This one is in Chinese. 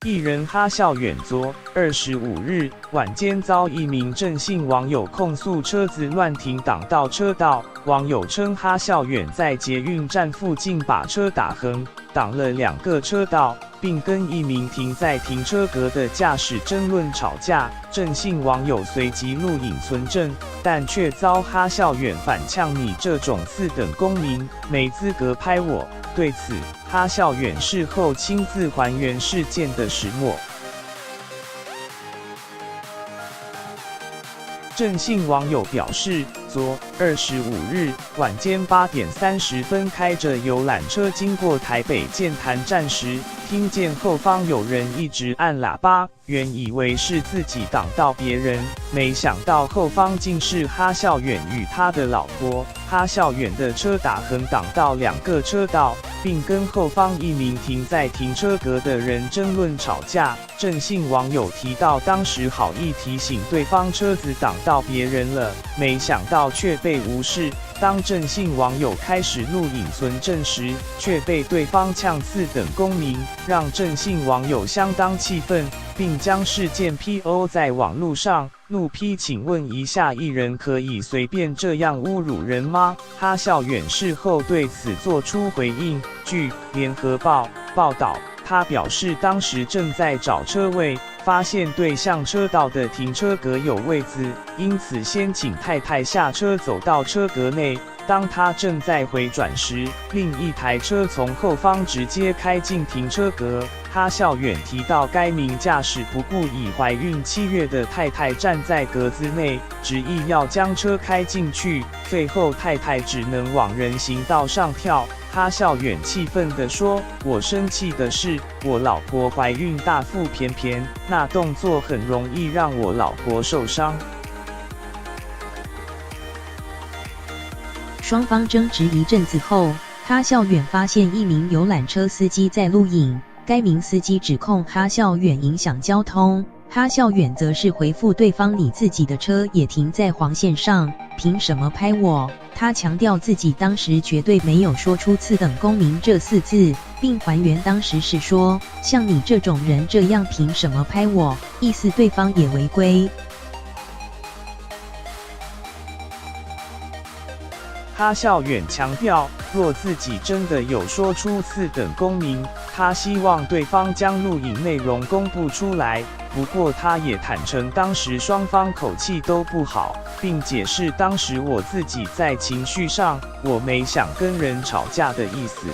艺人哈孝远昨25日晚间遭一名郑姓网友控诉车子乱停挡到车道，网友称哈孝远在捷运站附近把车打横，挡了2个车道，并跟一名停在停车格的驾驶争论吵架。郑姓网友随即录影存证，但却遭哈孝远反呛：“你这种4等公民，没资格拍我。”对此，哈孝远事后亲自还原事件的始末。郑姓网友表示，昨25日晚间8点30分，开着游览车经过台北剑潭站时，听见后方有人一直按喇叭，原以为是自己挡到别人，没想到后方竟是哈孝远与他的老婆。哈孝远的车打横挡到2个车道，并跟后方一名停在停车格的人争论吵架。郑姓网友提到，当时好意提醒对方车子挡到别人了，没想到却被无视。当郑姓网友开始录影存证时，却被对方呛4等公民，让郑姓网友相当气愤，并将事件 PO 在网络上，怒批：“请问一下，艺人可以随便这样侮辱人吗？”哈孝远事后对此做出回应。据联合报报道，他表示当时正在找车位，发现对向车道的停车格有位子，因此先请太太下车走到车格内。当他正在回转时，另一台车从后方直接开进停车格。哈孝远提到，该名驾驶不顾已怀孕7月的太太站在格子内，执意要将车开进去，最后太太只能往人行道上跳。哈孝远气愤地说：“我生气的是，我老婆怀孕大腹便便，那动作很容易让我老婆受伤。”双方争执一阵子后，哈孝远发现一名游览车司机在录影，该名司机指控哈孝远影响交通，哈孝远则是回复对方：“你自己的车也停在黄线上，凭什么拍我？”他强调自己当时绝对没有说出次等公民这4字，并还原当时是说：“像你这种人这样凭什么拍我？”意思对方也违规。哈孝远强调，若自己真的有说出4等公民，他希望对方将录影内容公布出来。不过他也坦诚，当时双方口气都不好，并解释当时我自己在情绪上，我没想跟人吵架的意思。